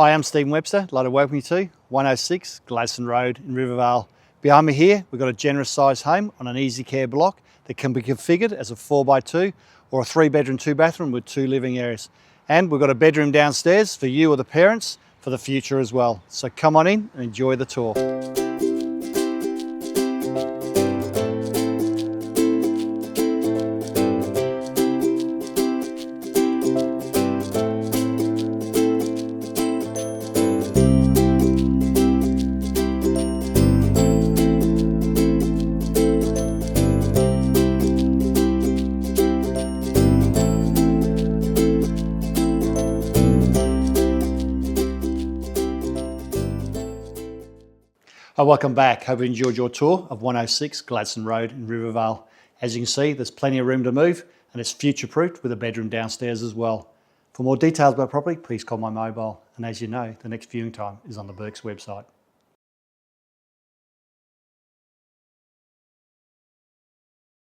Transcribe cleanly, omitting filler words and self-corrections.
Hi, I'm Stephen Webster. I'd like to welcome you to 106 Gladstone Road in Rivervale. Behind me here, we've got a generous sized home on an easy care block that can be configured as a 4x2 or a 3-bedroom, 2-bathroom with 2 living areas. And we've got a bedroom downstairs for you or the parents for the future as well. So come on in and enjoy the tour. Welcome back. Hope you enjoyed your tour of 106 Gladstone Road in Rivervale. As you can see, there's plenty of room to move and it's future-proofed with a bedroom downstairs as well. For more details about property, please call my mobile. And as you know, the next viewing time is on the Burke's website.